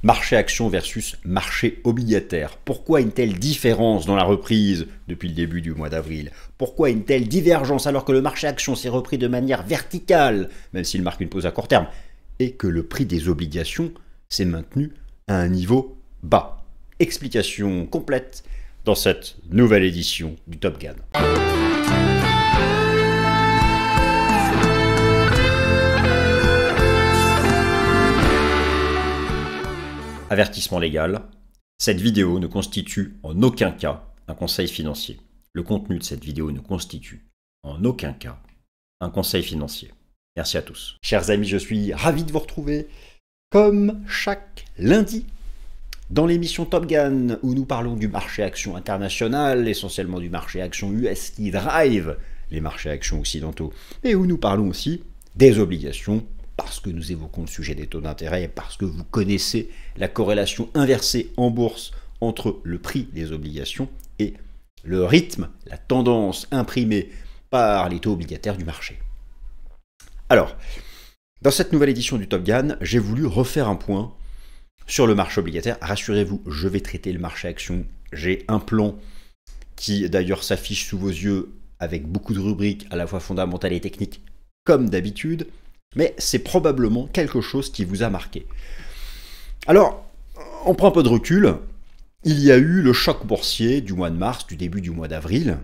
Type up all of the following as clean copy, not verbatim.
Marché action versus marché obligataire. Pourquoi une telle différence dans la reprise depuis le début du mois d'avril? Pourquoi une telle divergence alors que le marché action s'est repris de manière verticale, même s'il marque une pause à court terme, et que le prix des obligations s'est maintenu à un niveau bas? Explication complète dans cette nouvelle édition du Top Gun. Avertissement légal, cette vidéo ne constitue en aucun cas un conseil financier. Le contenu de cette vidéo ne constitue en aucun cas un conseil financier. Merci à tous. Chers amis, je suis ravi de vous retrouver comme chaque lundi dans l'émission Top Gun où nous parlons du marché action international, essentiellement du marché action US qui drive les marchés actions occidentaux, et où nous parlons aussi des obligations, parce que nous évoquons le sujet des taux d'intérêt et parce que vous connaissez la corrélation inversée en bourse entre le prix des obligations et le rythme, la tendance imprimée par les taux obligataires du marché. Alors, dans cette nouvelle édition du Top Gun, j'ai voulu refaire un point sur le marché obligataire. Rassurez-vous, je vais traiter le marché action. J'ai un plan qui d'ailleurs s'affiche sous vos yeux avec beaucoup de rubriques à la fois fondamentales et techniques, comme d'habitude. Mais c'est probablement quelque chose qui vous a marqué. Alors, on prend un peu de recul. Il y a eu le choc boursier du mois de mars, du début du mois d'avril,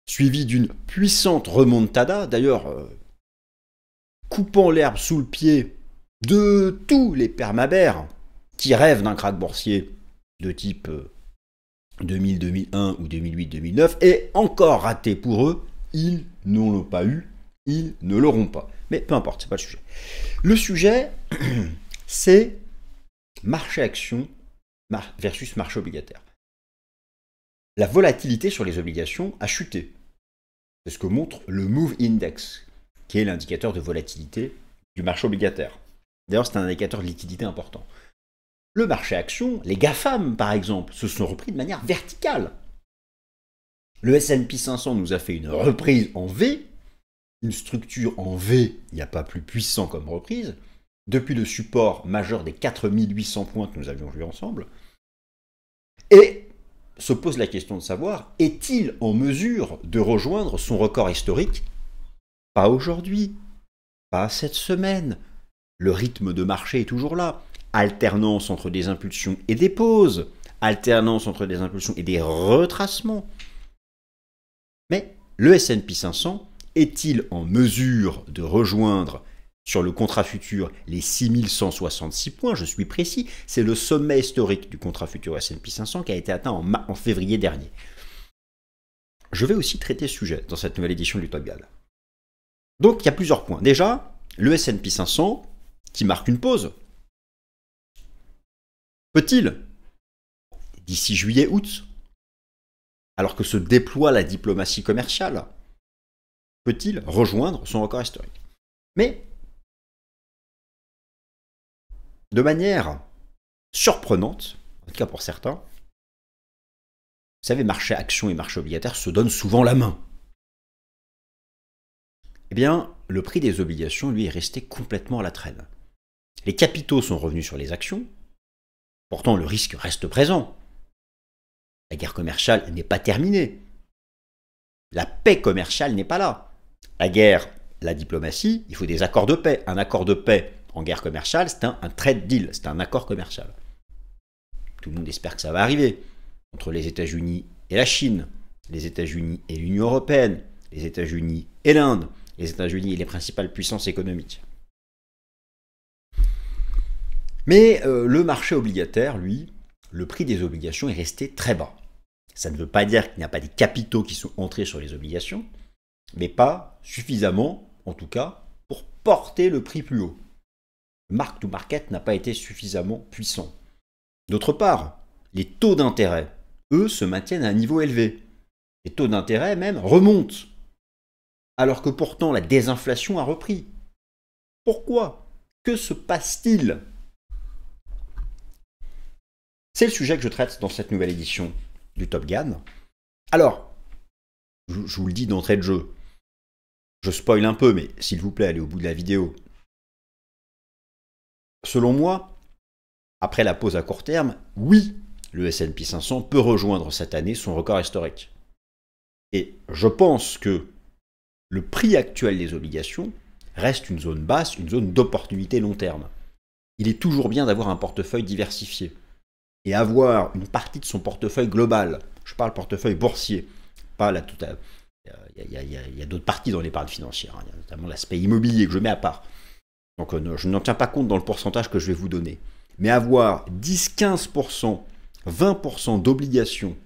suivi d'une puissante remontada, d'ailleurs coupant l'herbe sous le pied de tous les permabères qui rêvent d'un krach boursier de type 2000, 2001 ou 2008, 2009, et encore raté pour eux, ils n'en l'ont pas eu, ils ne l'auront pas. Mais peu importe, c'est pas le sujet. Le sujet, c'est marché action versus marché obligataire. La volatilité sur les obligations a chuté. C'est ce que montre le Move Index, qui est l'indicateur de volatilité du marché obligataire. D'ailleurs, c'est un indicateur de liquidité important. Le marché action, les GAFAM par exemple, se sont repris de manière verticale. Le S&P 500 nous a fait une reprise en V. Une structure en V, il n'y a pas plus puissant comme reprise, depuis le support majeur des 4800 points que nous avions vus ensemble, et se pose la question de savoir, est-il en mesure de rejoindre son record historique? Pas aujourd'hui, pas cette semaine. Le rythme de marché est toujours là. Alternance entre des impulsions et des pauses, alternance entre des impulsions et des retracements. Mais le S&P 500 est-il en mesure de rejoindre sur le contrat futur les 6166 points? Je suis précis, c'est le sommet historique du contrat futur S&P 500 qui a été atteint en février dernier. Je vais aussi traiter ce sujet dans cette nouvelle édition du Top Gun. Donc il y a plusieurs points. Déjà, le S&P 500 qui marque une pause. Peut-il, d'ici juillet-août, alors que se déploie la diplomatie commerciale, peut-il rejoindre son record historique? Mais, de manière surprenante, en tout cas pour certains, vous savez, marché action et marché obligataire se donnent souvent la main. Eh bien, le prix des obligations, lui, est resté complètement à la traîne. Les capitaux sont revenus sur les actions, pourtant le risque reste présent. La guerre commerciale n'est pas terminée. La paix commerciale n'est pas là. La guerre, la diplomatie, il faut des accords de paix. Un accord de paix en guerre commerciale, c'est un trade deal, c'est un accord commercial. Tout le monde espère que ça va arriver. Entre les États-Unis et la Chine, les États-Unis et l'Union européenne, les États-Unis et l'Inde, les États-Unis et les principales puissances économiques. Mais le marché obligataire, lui, le prix des obligations est resté très bas. Ça ne veut pas dire qu'il n'y a pas des capitaux qui sont entrés sur les obligations, mais pas suffisamment, en tout cas, pour porter le prix plus haut. Le mark-to-market n'a pas été suffisamment puissant. D'autre part, les taux d'intérêt, eux, se maintiennent à un niveau élevé. Les taux d'intérêt même remontent, alors que pourtant la désinflation a repris. Pourquoi? Que se passe-t-il? C'est le sujet que je traite dans cette nouvelle édition du Top Gun. Alors, je vous le dis d'entrée de jeu, je spoil un peu, mais s'il vous plaît, allez au bout de la vidéo. Selon moi, après la pause à court terme, oui, le S&P 500 peut rejoindre cette année son record historique. Et je pense que le prix actuel des obligations reste une zone basse, une zone d'opportunité long terme. Il est toujours bien d'avoir un portefeuille diversifié et avoir une partie de son portefeuille global. Je parle portefeuille boursier, pas la totale. Il y a d'autres parties dans l'épargne financière, il y a notamment l'aspect immobilier que je mets à part. Donc je n'en tiens pas compte dans le pourcentage que je vais vous donner. Mais avoir 10, 15%, 20% d'obligations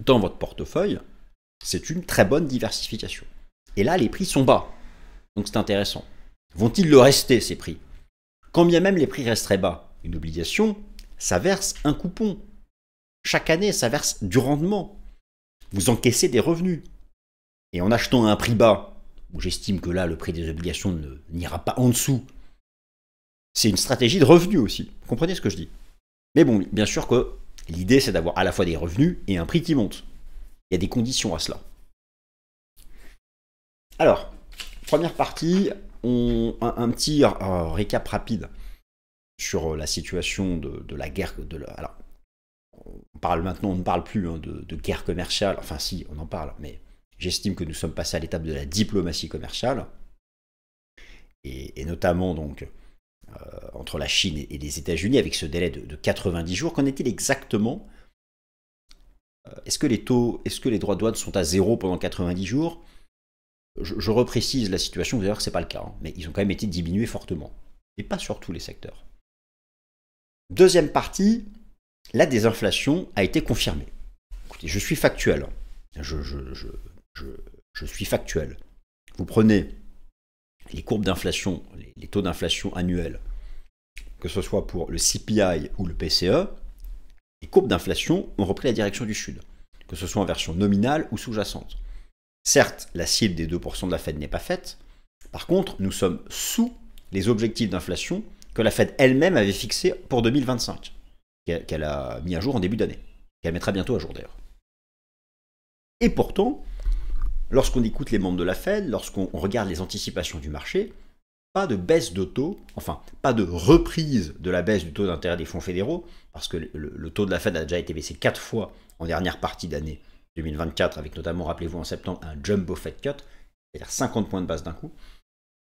dans votre portefeuille, c'est une très bonne diversification. Et là, les prix sont bas. Donc c'est intéressant. Vont-ils le rester, ces prix? Quand bien même les prix resteraient bas, une obligation, ça verse un coupon. Chaque année, ça verse du rendement. Vous encaissez des revenus. Et en achetant à un prix bas, où j'estime que là, le prix des obligations n'ira pas en dessous, c'est une stratégie de revenu aussi. Vous comprenez ce que je dis? Mais bon, bien sûr que l'idée, c'est d'avoir à la fois des revenus et un prix qui monte. Il y a des conditions à cela. Alors, première partie, un petit récap rapide sur la situation de la guerre. Alors, on ne parle plus de guerre commerciale. Enfin, si, on en parle, mais j'estime que nous sommes passés à l'étape de la diplomatie commerciale, et notamment donc entre la Chine et les États-Unis, avec ce délai de 90 jours. Qu'en est-il exactement? Est-ce que les droits de douane sont à zéro pendant 90 jours? Je reprécise la situation, vous allez voir que ce n'est pas le cas, mais ils ont quand même été diminués fortement, et pas sur tous les secteurs. Deuxième partie, la désinflation a été confirmée. Écoutez, je suis factuel. Je suis factuel. Vous prenez les courbes d'inflation, les taux d'inflation annuels, que ce soit pour le CPI ou le PCE, les courbes d'inflation ont repris la direction du sud, que ce soit en version nominale ou sous-jacente. Certes, la cible des 2% de la Fed n'est pas faite. Par contre, nous sommes sous les objectifs d'inflation que la Fed elle-même avait fixés pour 2025, qu'elle a mis à jour en début d'année, qu'elle mettra bientôt à jour d'ailleurs. Et pourtant, lorsqu'on écoute les membres de la Fed, lorsqu'on regarde les anticipations du marché, pas de baisse de taux, enfin, pas de reprise de la baisse du taux d'intérêt des fonds fédéraux, parce que le taux de la Fed a déjà été baissé 4 fois en dernière partie d'année 2024, avec notamment, rappelez-vous, en septembre, un jumbo Fed cut, c'est-à-dire 50 points de base d'un coup.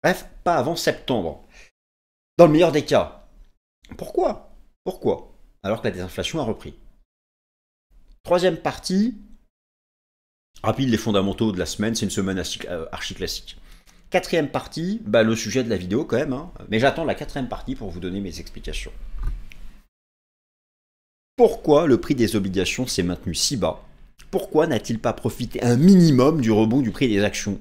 Bref, pas avant septembre. Dans le meilleur des cas. Pourquoi? Alors que la désinflation a repris. Troisième partie, rapide les fondamentaux de la semaine, c'est une semaine archi classique. Quatrième partie, le sujet de la vidéo quand même, mais j'attends la quatrième partie pour vous donner mes explications. Pourquoi le prix des obligations s'est maintenu si bas? Pourquoi n'a-t-il pas profité un minimum du rebond du prix des actions?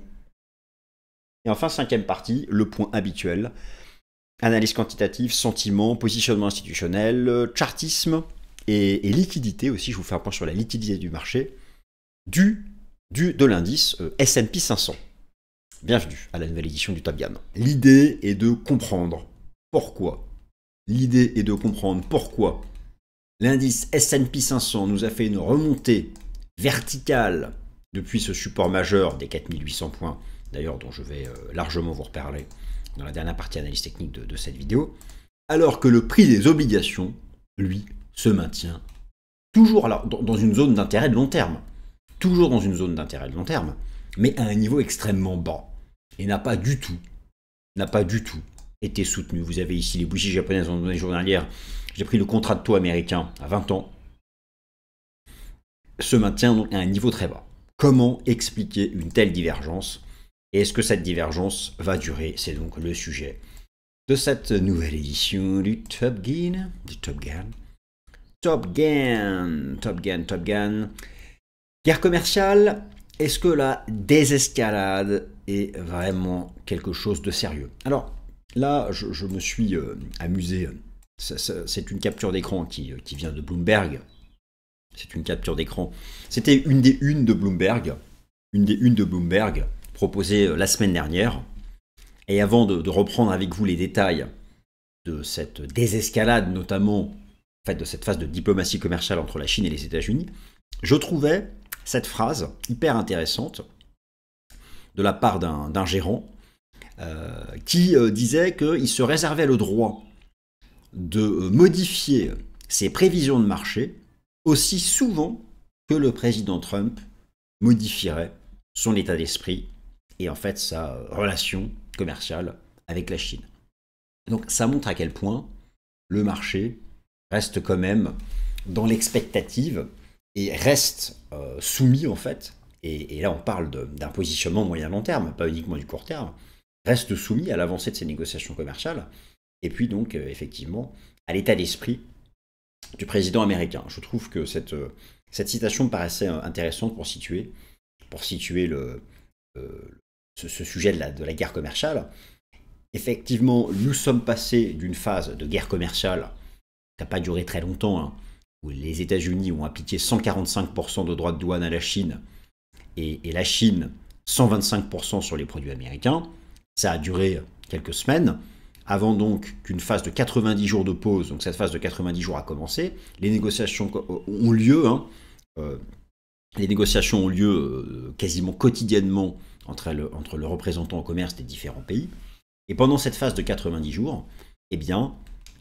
Et enfin, cinquième partie, le point habituel, analyse quantitative, sentiment, positionnement institutionnel, chartisme et liquidité aussi. Je vous fais un point sur la liquidité du marché de l'indice S&P 500. Bienvenue à la nouvelle édition du Top Gun. L'idée est de comprendre pourquoi. L'indice S&P 500 nous a fait une remontée verticale depuis ce support majeur des 4800 points, d'ailleurs dont je vais largement vous reparler dans la dernière partie analyse technique de cette vidéo, alors que le prix des obligations, lui, se maintient toujours alors, dans une zone d'intérêt de long terme. Toujours dans une zone d'intérêt de long terme, mais à un niveau extrêmement bas, et n'a pas du tout été soutenu. Vous avez ici les bougies japonaises en données journalières. J'ai pris le contrat de taux américain à 20 ans. Se maintient donc à un niveau très bas. Comment expliquer une telle divergence? Et est-ce que cette divergence va durer? C'est donc le sujet de cette nouvelle édition du Top Gun. Top Gun. Guerre commerciale, est-ce que la désescalade est vraiment quelque chose de sérieux? Alors là, je me suis amusé. C'est une capture d'écran qui vient de Bloomberg. C'est une capture d'écran. C'était une des unes de Bloomberg. Proposée la semaine dernière. Et avant de reprendre avec vous les détails de cette désescalade, notamment en fait, de cette phase de diplomatie commerciale entre la Chine et les États-Unis, je trouvais cette phrase hyper intéressante de la part d'un gérant qui disait qu'il se réservait le droit de modifier ses prévisions de marché aussi souvent que le président Trump modifierait son état d'esprit et en fait sa relation commerciale avec la Chine. Donc ça montre à quel point le marché reste quand même dans l'expectative et reste soumis en fait, et là on parle d'un positionnement moyen-long terme, pas uniquement du court terme, reste soumis à l'avancée de ces négociations commerciales, et puis donc effectivement à l'état d'esprit du président américain. Je trouve que cette citation me paraissait intéressante pour situer ce sujet de la guerre commerciale. Effectivement, nous sommes passés d'une phase de guerre commerciale qui n'a pas duré très longtemps, hein, où les États-Unis ont appliqué 145% de droits de douane à la Chine et la Chine 125% sur les produits américains. Ça a duré quelques semaines, avant donc qu'une phase de 90 jours de pause, donc cette phase de 90 jours a commencé. Les négociations ont lieu, quasiment quotidiennement entre le représentant au commerce des différents pays. Et pendant cette phase de 90 jours, eh bien,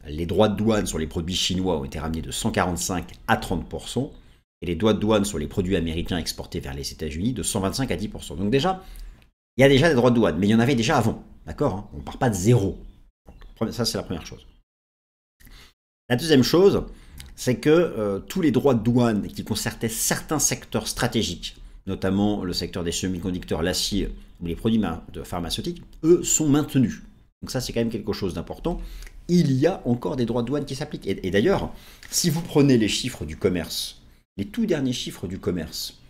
les droits de douane sur les produits chinois ont été ramenés de 145 à 30%, et les droits de douane sur les produits américains exportés vers les États-Unis de 125 à 10%. Donc déjà, il y a déjà des droits de douane, mais il y en avait déjà avant, d'accord, hein. On ne part pas de zéro. Donc, ça, c'est la première chose. La deuxième chose, c'est que tous les droits de douane qui concernaient certains secteurs stratégiques, notamment le secteur des semi-conducteurs, l'acier ou les produits pharmaceutiques, eux sont maintenus. Donc ça, c'est quand même quelque chose d'important. Il y a encore des droits de douane qui s'appliquent. Et d'ailleurs, si vous prenez les chiffres du commerce, les tout derniers chiffres du commerce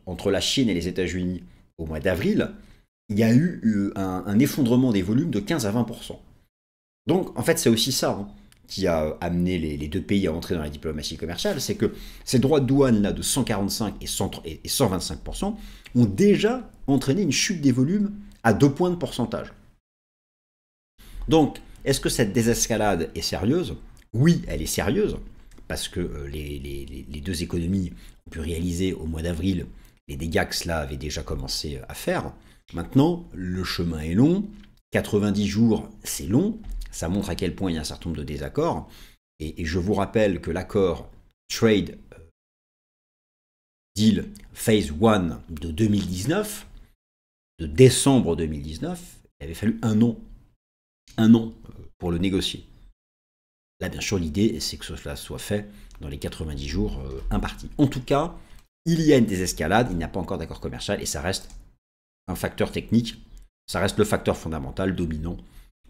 entre la Chine et les États-Unis au mois d'avril, il y a eu un effondrement des volumes de 15 à 20%. Donc, en fait, c'est aussi ça, hein, qui a amené les deux pays à entrer dans la diplomatie commerciale, c'est que ces droits de douane-là de 145 et 125% ont déjà entraîné une chute des volumes à 2 points de pourcentage. Donc, est-ce que cette désescalade est sérieuse? Oui, elle est sérieuse, parce que les deux économies ont pu réaliser au mois d'avril les dégâts que cela avait déjà commencé à faire. Maintenant, le chemin est long, 90 jours, c'est long, ça montre à quel point il y a un certain nombre de désaccords, et je vous rappelle que l'accord Trade Deal Phase 1 de 2019, de décembre 2019, il avait fallu un an pour le négocier. Là, bien sûr, l'idée, c'est que cela soit fait dans les 90 jours impartis. En tout cas, il y a une désescalade, il n'y a pas encore d'accord commercial, et ça reste un facteur technique, ça reste le facteur fondamental dominant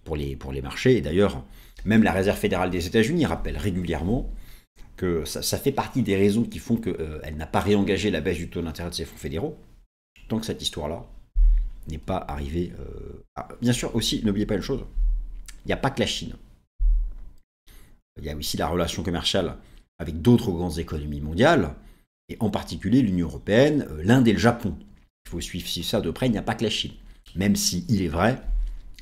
pour les marchés. Et d'ailleurs, même la Réserve fédérale des États-Unis rappelle régulièrement que ça fait partie des raisons qui font qu'elle n'a pas réengagé la baisse du taux d'intérêt de ses fonds fédéraux, tant que cette histoire-là n'est pas arrivée. Bien sûr, aussi, n'oubliez pas une chose, il n'y a pas que la Chine. Il y a aussi la relation commerciale avec d'autres grandes économies mondiales, et en particulier l'Union européenne, l'Inde et le Japon. Il faut suivre ça de près, il n'y a pas que la Chine. Même si, il est vrai,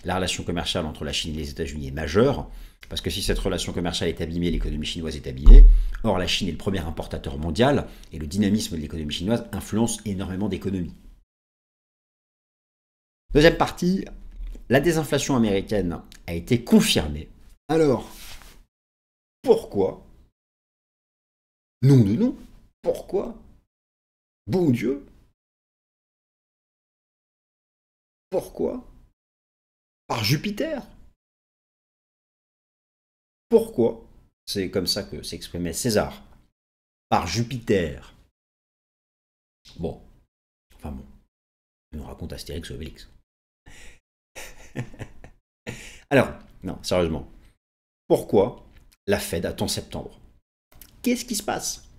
la relation commerciale entre la Chine et les États-Unis est majeure, parce que si cette relation commerciale est abîmée, l'économie chinoise est abîmée. Or, la Chine est le premier importateur mondial, et le dynamisme de l'économie chinoise influence énormément d'économies. Deuxième partie, la désinflation américaine a été confirmée. Alors, pourquoi? Nom de nom, pourquoi? Bon Dieu! Pourquoi? Par Jupiter! Pourquoi? C'est comme ça que s'exprimait César. Par Jupiter. Bon. Enfin bon. Il nous raconte Astérix et Obélix. Alors, non, sérieusement. Pourquoi la Fed attend septembre? Qu'est-ce qui se passe?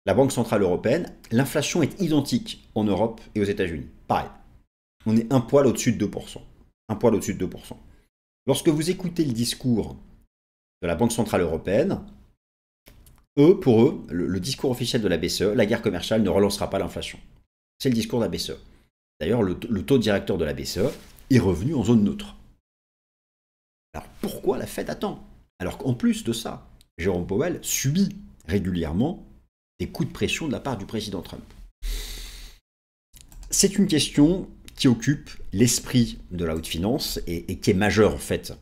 La Banque Centrale Européenne, l'inflation est identique en Europe et aux États-Unis. Pareil. On est un poil au-dessus de 2%. Un poil au-dessus de 2%. Lorsque vous écoutez le discours de la Banque Centrale Européenne, pour eux, le discours officiel de la BCE, la guerre commerciale ne relancera pas l'inflation. C'est le discours de la BCE. D'ailleurs, le taux directeur de la BCE est revenu en zone neutre. Alors pourquoi la Fed attend? Alors qu'en plus de ça, Jérôme Powell subit régulièrement des coups de pression de la part du président Trump. C'est une question qui occupe l'esprit de la haute finance et qui est majeure en fait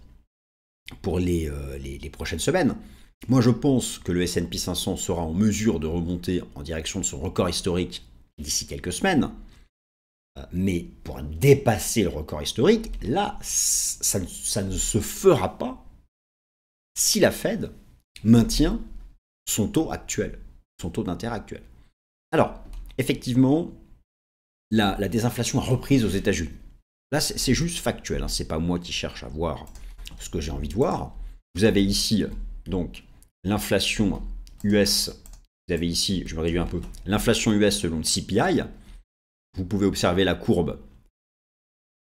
pour les prochaines semaines. Moi, je pense que le S&P 500 sera en mesure de remonter en direction de son record historique d'ici quelques semaines. Mais pour dépasser le record historique, là, ça ne se fera pas si la Fed maintient son taux actuel, son taux d'intérêt actuel. Alors, effectivement, la désinflation a repris aux États-Unis. Là, c'est juste factuel, hein, c'est pas moi qui cherche à voir ce que j'ai envie de voir. Vous avez ici, donc, l'inflation US, vous avez ici, je me réduis un peu, l'inflation US selon le CPI. Vous pouvez observer la courbe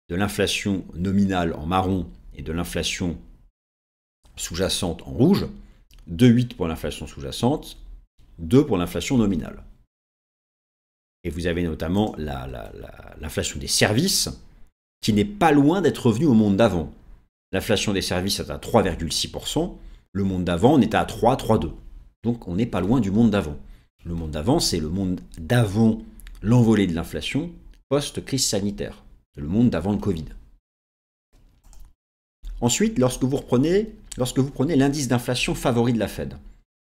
de l'inflation nominale en marron et de l'inflation sous-jacente en rouge. 2,8 pour l'inflation sous-jacente, 2 pour l'inflation nominale. Et vous avez notamment l'inflation des services, qui n'est pas loin d'être revenue au monde d'avant. L'inflation des services est à 3,6%, le monde d'avant on était à 3, 3,2. Donc on n'est pas loin du monde d'avant. Le monde d'avant, c'est le monde d'avant l'envolée de l'inflation post-crise sanitaire, le monde d'avant le Covid. Ensuite, lorsque vous prenez l'indice d'inflation favori de la Fed,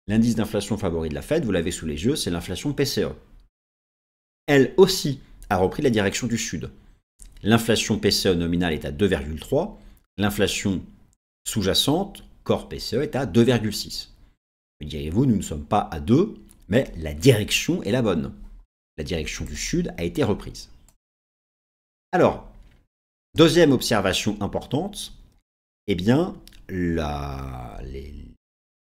l'indice d'inflation favori de la Fed, vous l'avez sous les yeux, c'est l'inflation PCE. Elle aussi a repris la direction du sud. L'inflation PCE nominale est à 2,3, l'inflation sous-jacente, corps PCE, est à 2,6. Me direz-vous, nous ne sommes pas à 2, mais la direction est la bonne. La direction du sud a été reprise. Alors, deuxième observation importante, eh bien, les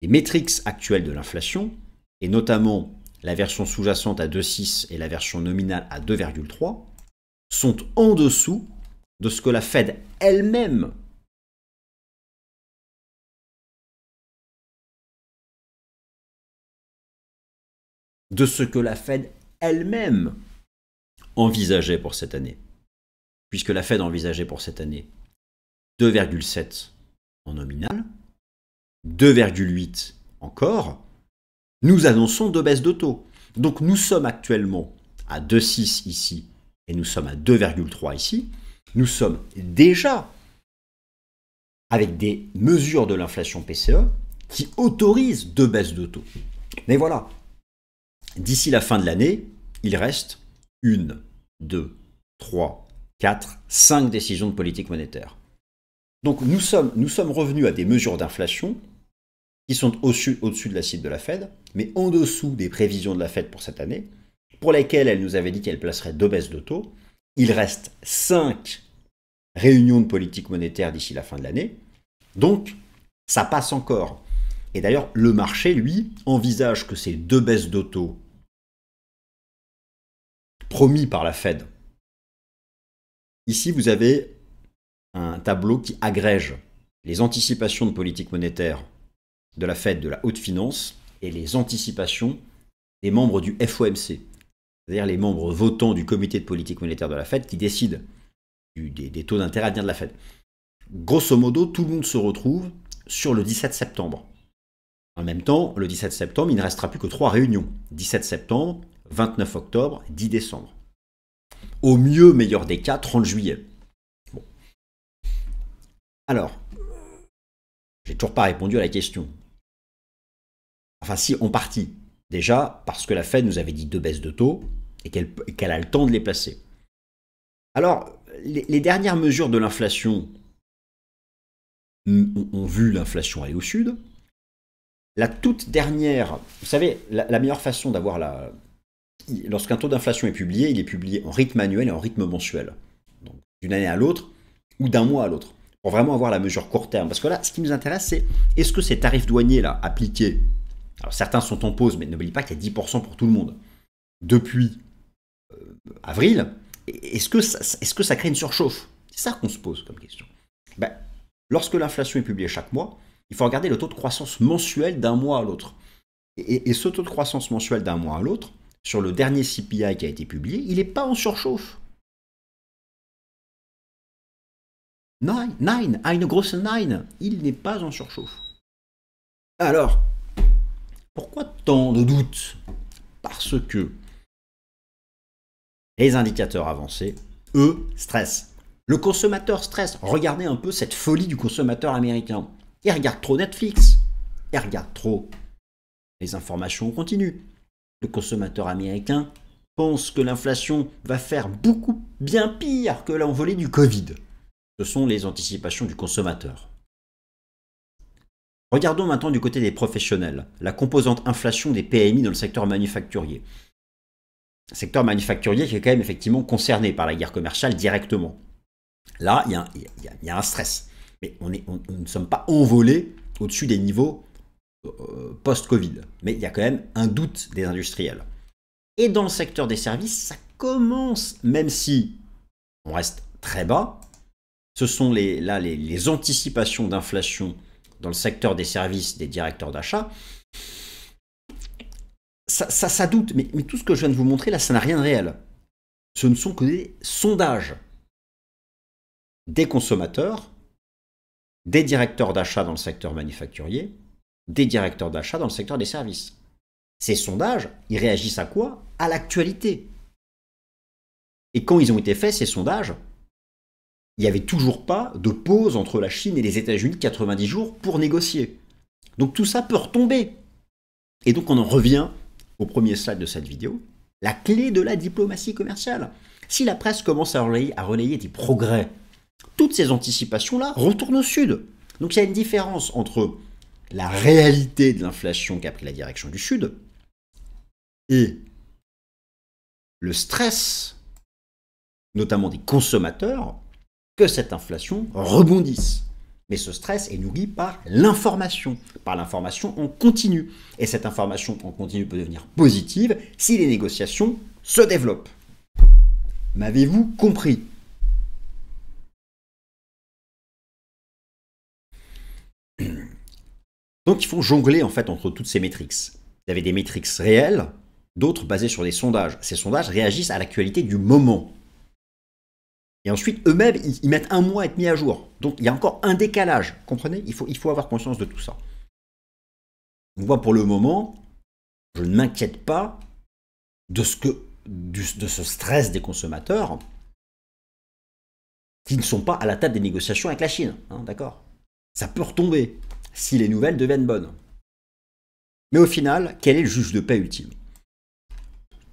métriques actuelles de l'inflation, et notamment la version sous-jacente à 2,6 et la version nominale à 2,3, sont en dessous de ce que la Fed elle-même envisageait pour cette année. Puisque la Fed envisageait pour cette année 2,7 en nominal, 2,8 encore, nous annonçons deux baisses de taux. Donc nous sommes actuellement à 2,6 ici et nous sommes à 2,3 ici. Nous sommes déjà avec des mesures de l'inflation PCE qui autorisent deux baisses de taux. Mais voilà, d'ici la fin de l'année, il reste 1, 2, 3, 4, 5 décisions de politique monétaire. Donc nous sommes revenus à des mesures d'inflation qui sont au-dessus de la cible de la Fed, mais en dessous des prévisions de la Fed pour cette année, pour lesquelles elle nous avait dit qu'elle placerait deux baisses de taux. Il reste 5 réunions de politique monétaire d'ici la fin de l'année, donc ça passe encore. Et d'ailleurs, le marché, lui, envisage que ces deux baisses de taux promis par la Fed. Ici, vous avez un tableau qui agrège les anticipations de politique monétaire de la Fed, de la haute finance, et les anticipations des membres du FOMC, c'est-à-dire les membres votants du comité de politique monétaire de la Fed qui décident des taux d'intérêt à venir de la Fed. Grosso modo, tout le monde se retrouve sur le 17 septembre. En même temps, le 17 septembre, il ne restera plus que 3 réunions. 17 septembre, 29 octobre, 10 décembre. Au mieux, meilleur des cas, 30 juillet. Bon. Alors, j'ai toujours pas répondu à la question. Enfin, si, en partie. Déjà, parce que la Fed nous avait dit deux baisses de taux et qu'elle a le temps de les placer. Alors, les dernières mesures de l'inflation ont vu l'inflation aller au sud. La toute dernière, vous savez, la meilleure façon d'avoir lorsqu'un taux d'inflation est publié, il est publié en rythme annuel et en rythme mensuel. Donc, d'une année à l'autre ou d'un mois à l'autre. Pour vraiment avoir la mesure court terme. Parce que là, ce qui nous intéresse, c'est est-ce que ces tarifs douaniers là appliqués, alors certains sont en pause, mais n'oubliez pas qu'il y a 10% pour tout le monde, depuis avril, est-ce que ça crée une surchauffe? C'est ça qu'on se pose comme question. Lorsque l'inflation est publiée chaque mois, il faut regarder le taux de croissance mensuel d'un mois à l'autre. Et ce taux de croissance mensuel d'un mois à l'autre, sur le dernier CPI qui a été publié, il n'est pas en surchauffe. Eine grosse 9, il n'est pas en surchauffe. Alors, pourquoi tant de doutes? Parce que les indicateurs avancés, eux, stressent. Le consommateur stresse. Regardez un peu cette folie du consommateur américain. Ils regardent trop Netflix. Ils regardent trop les informations en continu. Le consommateur américain pense que l'inflation va faire beaucoup bien pire que l'envolée du Covid. Ce sont les anticipations du consommateur. Regardons maintenant du côté des professionnels, la composante inflation des PMI dans le secteur manufacturier. Secteur manufacturier qui est quand même effectivement concerné par la guerre commerciale directement. Là, il y a un stress. Mais on ne sommes pas envolés au-dessus des niveaux post-Covid. Mais il y a quand même un doute des industriels. Et dans le secteur des services, ça commence, même si on reste très bas, ce sont les anticipations d'inflation dans le secteur des services des directeurs d'achat. Ça doute, mais tout ce que je viens de vous montrer là, ça n'a rien de réel. Ce ne sont que des sondages des consommateurs, des directeurs d'achat dans le secteur manufacturier, des directeurs d'achat dans le secteur des services. Ces sondages, ils réagissent à quoi? À l'actualité. Et quand ils ont été faits, ces sondages, il n'y avait toujours pas de pause entre la Chine et les États-Unis de 90 jours pour négocier. Donc tout ça peut retomber. Et donc on en revient au premier slide de cette vidéo, la clé de la diplomatie commerciale. Si la presse commence à relayer des progrès, toutes ces anticipations-là retournent au sud. Donc il y a une différence entre la réalité de l'inflation qui a pris la direction du sud et le stress, notamment des consommateurs, que cette inflation rebondisse. Mais ce stress est nourri par l'information en continu. Et cette information en continu peut devenir positive si les négociations se développent. M'avez-vous compris? Donc il faut jongler en fait entre toutes ces métriques. Vous avez des métriques réelles, d'autres basées sur des sondages. Ces sondages réagissent à l'actualité du moment. Et ensuite, eux-mêmes, ils mettent 1 mois et demi à jour. Donc, il y a encore un décalage. Comprenez? Il faut avoir conscience de tout ça. Donc, moi, pour le moment, je ne m'inquiète pas de ce stress des consommateurs qui ne sont pas à la table des négociations avec la Chine. Hein, d'accord? Ça peut retomber si les nouvelles deviennent bonnes. Mais au final, quel est le juge de paix ultime?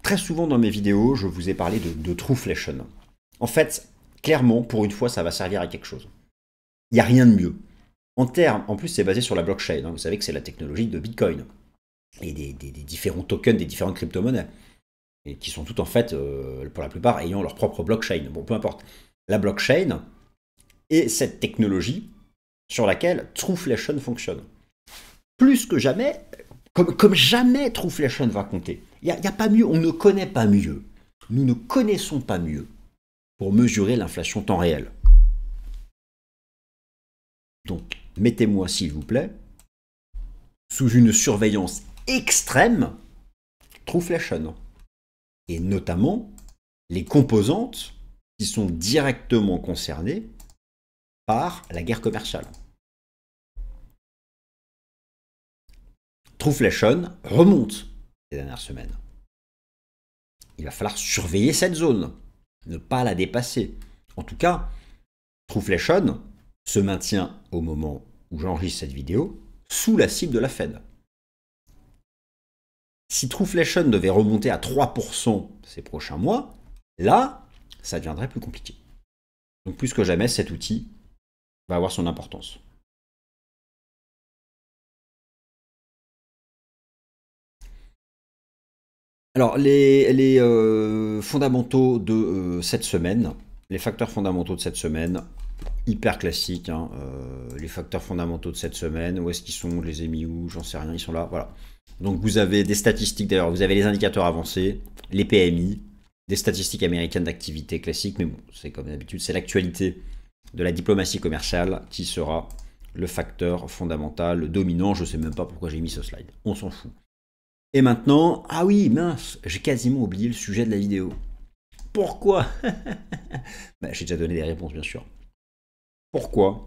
Très souvent dans mes vidéos, je vous ai parlé de Trueflation. En fait, clairement, pour une fois, ça va servir à quelque chose. Il n'y a rien de mieux. En plus, c'est basé sur la blockchain. Hein. Vous savez que c'est la technologie de Bitcoin et des différents tokens, des différentes crypto-monnaies, et qui sont toutes en fait, pour la plupart, ayant leur propre blockchain. Bon, peu importe. La blockchain est cette technologie sur laquelle Trueflation fonctionne. Plus que jamais, comme jamais Trueflation va compter. Il n'y a pas mieux, on ne connaît pas mieux. Nous ne connaissons pas mieux pour mesurer l'inflation temps réel. Donc, mettez-moi, s'il vous plaît, sous une surveillance extrême, Trueflation. Et notamment, les composantes qui sont directement concernées par la guerre commerciale. Trueflation remonte ces dernières semaines. Il va falloir surveiller cette zone, ne pas la dépasser. En tout cas, Trueflation se maintient au moment où j'enregistre cette vidéo sous la cible de la Fed. Si Trueflation devait remonter à 3% ces prochains mois, là, ça deviendrait plus compliqué. Donc plus que jamais, cet outil va avoir son importance. Alors, les fondamentaux de cette semaine, les facteurs fondamentaux de cette semaine, hyper classiques, hein, les facteurs fondamentaux de cette semaine, où est-ce qu'ils sont? Je les ai mis où? J'en sais rien, ils sont là, voilà. Donc vous avez des statistiques, d'ailleurs, vous avez les indicateurs avancés, les PMI, des statistiques américaines d'activité classiques, mais bon, c'est comme d'habitude, c'est l'actualité de la diplomatie commerciale qui sera le facteur fondamental, le dominant. Je ne sais même pas pourquoi j'ai mis ce slide, on s'en fout. Et maintenant, ah oui, mince, j'ai quasiment oublié le sujet de la vidéo. Pourquoi? Ben, j'ai déjà donné des réponses, bien sûr. Pourquoi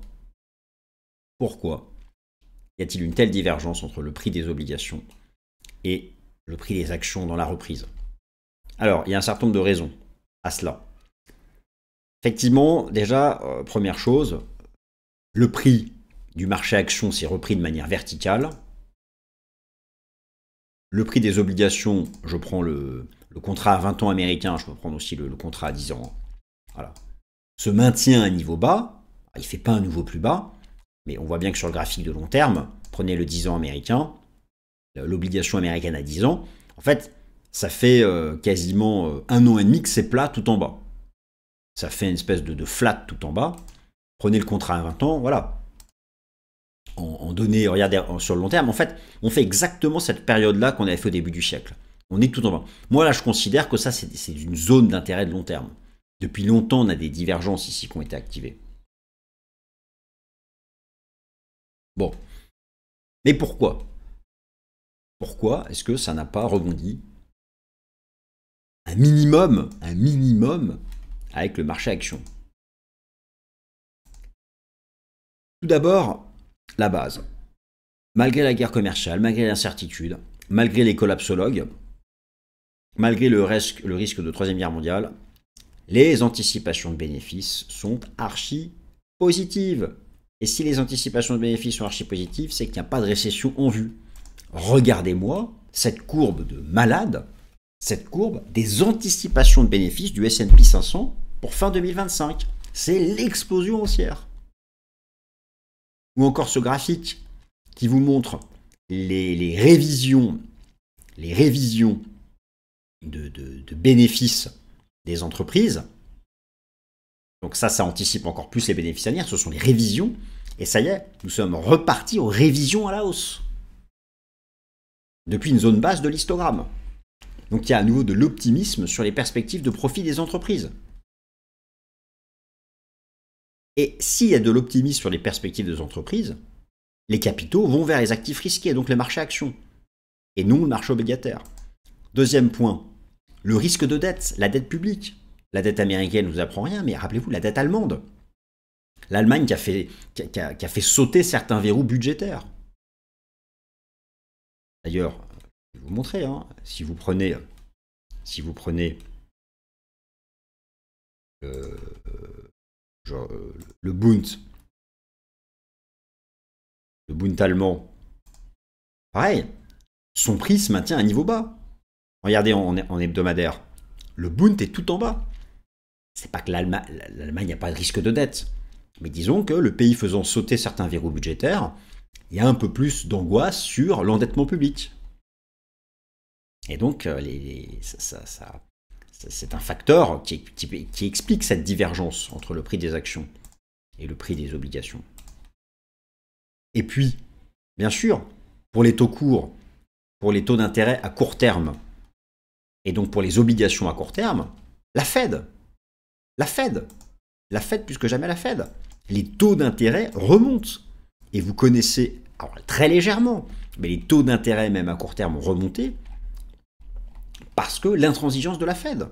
y a-t-il une telle divergence entre le prix des obligations et le prix des actions dans la reprise? Alors, il y a un certain nombre de raisons à cela. Effectivement, déjà, première chose, le prix du marché action s'est repris de manière verticale. Le prix des obligations, je prends le contrat à 20 ans américain, je peux prendre aussi le contrat à 10 ans. Voilà. Se maintient à un niveau bas. Il ne fait pas un nouveau plus bas, mais on voit bien que sur le graphique de long terme, prenez le 10 ans américain, l'obligation américaine à 10 ans, en fait, ça fait quasiment 1 an et demi que c'est plat tout en bas. Ça fait une espèce de flat tout en bas. Prenez le contrat à 20 ans, voilà. En données, regardez sur le long terme, en fait, on fait exactement cette période-là qu'on avait fait au début du siècle. On est tout en bas. Moi, là, je considère que ça, c'est une zone d'intérêt de long terme. Depuis longtemps, on a des divergences ici qui ont été activées. Bon. Mais pourquoi? Pourquoi est-ce que ça n'a pas rebondi un minimum avec le marché action? Tout d'abord, la base. Malgré la guerre commerciale, malgré l'incertitude, malgré les collapsologues, malgré le risque de Troisième Guerre mondiale, les anticipations de bénéfices sont archi positives. Et si les anticipations de bénéfices sont archi positives, c'est qu'il n'y a pas de récession en vue. Regardez-moi cette courbe de malade, cette courbe des anticipations de bénéfices du S&P 500 pour fin 2025. C'est l'explosion haussière. Ou encore ce graphique qui vous montre les révisions de bénéfices des entreprises. Donc ça anticipe encore plus les bénéfices à venir, ce sont les révisions. Et ça y est, nous sommes repartis aux révisions à la hausse. Depuis une zone basse de l'histogramme. Donc il y a à nouveau de l'optimisme sur les perspectives de profit des entreprises. Et s'il y a de l'optimisme sur les perspectives des entreprises, les capitaux vont vers les actifs risqués, donc les marchés actions, et non le marché obligataire. Deuxième point, le risque de dette, la dette publique. La dette américaine ne vous apprend rien, mais rappelez-vous la dette allemande. L'Allemagne qui a fait sauter certains verrous budgétaires. D'ailleurs, je vais vous montrer, si vous prenez le Bund allemand, pareil, son prix se maintient à un niveau bas. Regardez en hebdomadaire, le Bund est tout en bas. C'est pas que l'Allemagne n'a pas de risque de dette, mais disons que le pays faisant sauter certains verrous budgétaires, il y a un peu plus d'angoisse sur l'endettement public. Et donc, c'est un facteur qui explique cette divergence entre le prix des actions et le prix des obligations. Et puis, bien sûr, pour les taux courts, pour les taux d'intérêt à court terme, et donc pour les obligations à court terme, la Fed, plus que jamais la Fed, les taux d'intérêt remontent. Et vous connaissez, alors très légèrement, mais les taux d'intérêt même à court terme ont remonté parce que l'intransigeance de la Fed.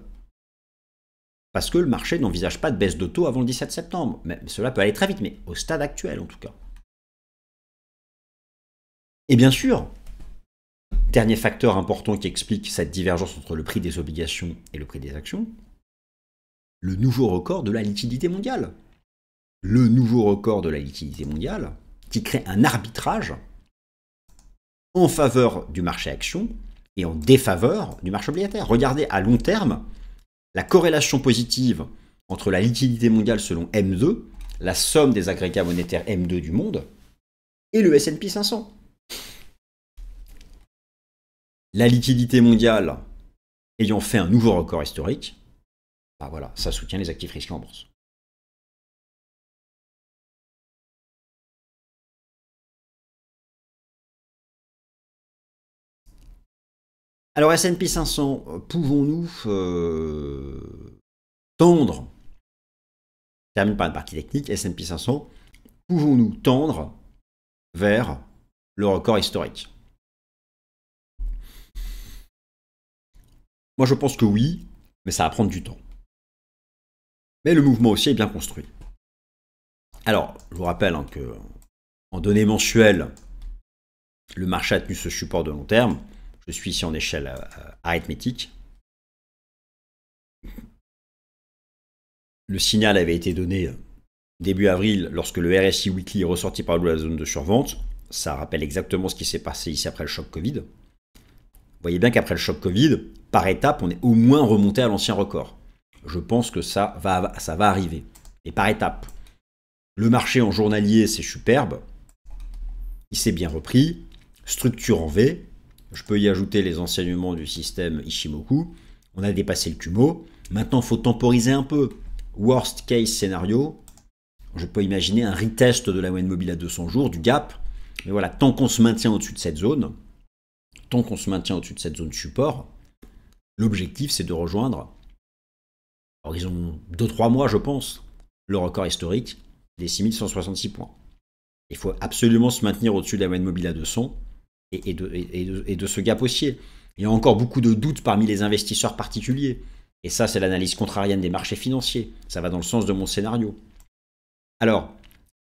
Parce que le marché n'envisage pas de baisse de taux avant le 17 septembre. Mais cela peut aller très vite, mais au stade actuel en tout cas. Et bien sûr, dernier facteur important qui explique cette divergence entre le prix des obligations et le prix des actions, le nouveau record de la liquidité mondiale. Le nouveau record de la liquidité mondiale qui crée un arbitrage en faveur du marché action et en défaveur du marché obligataire. Regardez à long terme la corrélation positive entre la liquidité mondiale selon M2, la somme des agrégats monétaires M2 du monde, et le S&P 500. La liquidité mondiale ayant fait un nouveau record historique, bah voilà, ça soutient les actifs risqués en bourse. Alors S&P 500, pouvons-nous tendre, je termine par une partie technique, S&P 500, pouvons-nous tendre vers le record historique? Moi je pense que oui, mais ça va prendre du temps. Mais le mouvement aussi est bien construit. Alors, je vous rappelle que en données mensuelles, le marché a tenu ce support de long terme. Je suis ici en échelle arithmétique. Le signal avait été donné Début avril, lorsque le RSI Weekly est ressorti par la zone de survente, ça rappelle exactement ce qui s'est passé ici après le choc Covid. Vous voyez bien qu'après le choc Covid, par étape, on est au moins remonté à l'ancien record. Je pense que ça va arriver. Et par étape. Le marché en journalier, c'est superbe. Il s'est bien repris. Structure en V. Je peux y ajouter les enseignements du système Ishimoku. On a dépassé le Kumo. Maintenant, il faut temporiser un peu. Worst case scénario. Je peux imaginer un retest de la moyenne mobile à 200 jours, du gap. Mais voilà, tant qu'on se maintient au-dessus de cette zone, support, l'objectif, c'est de rejoindre, à horizon 2-3 mois, je pense, le record historique des 6166 points. Il faut absolument se maintenir au-dessus de la moyenne mobile à 200 et de ce gap haussier. Il y a encore beaucoup de doutes parmi les investisseurs particuliers. Et ça, c'est l'analyse contrarienne des marchés financiers. Ça va dans le sens de mon scénario. Alors,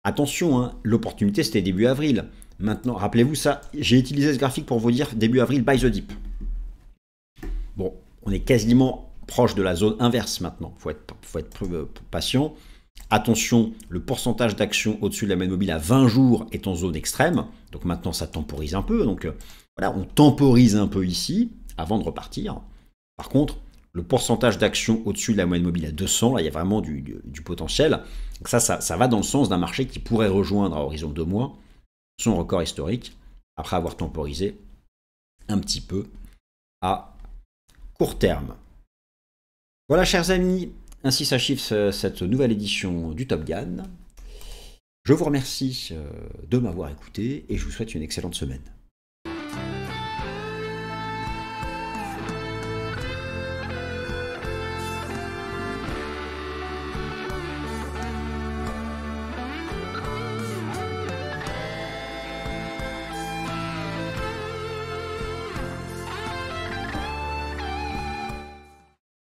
attention, hein, l'opportunité, c'était début avril. Maintenant, rappelez-vous ça, j'ai utilisé ce graphique pour vous dire début avril, buy the dip. Bon, on est quasiment proche de la zone inverse maintenant. Il faut être patient. Attention, le pourcentage d'actions au-dessus de la moyenne mobile à 20 jours est en zone extrême. Donc maintenant, ça temporise un peu. Donc voilà, on temporise un peu ici avant de repartir. Par contre, le pourcentage d'actions au-dessus de la moyenne mobile à 200, là, il y a vraiment du potentiel. Donc ça va dans le sens d'un marché qui pourrait rejoindre à horizon 2 mois son record historique après avoir temporisé un petit peu à court terme. Voilà, chers amis, ainsi s'achève cette nouvelle édition du Top Gun. Je vous remercie de m'avoir écouté et je vous souhaite une excellente semaine.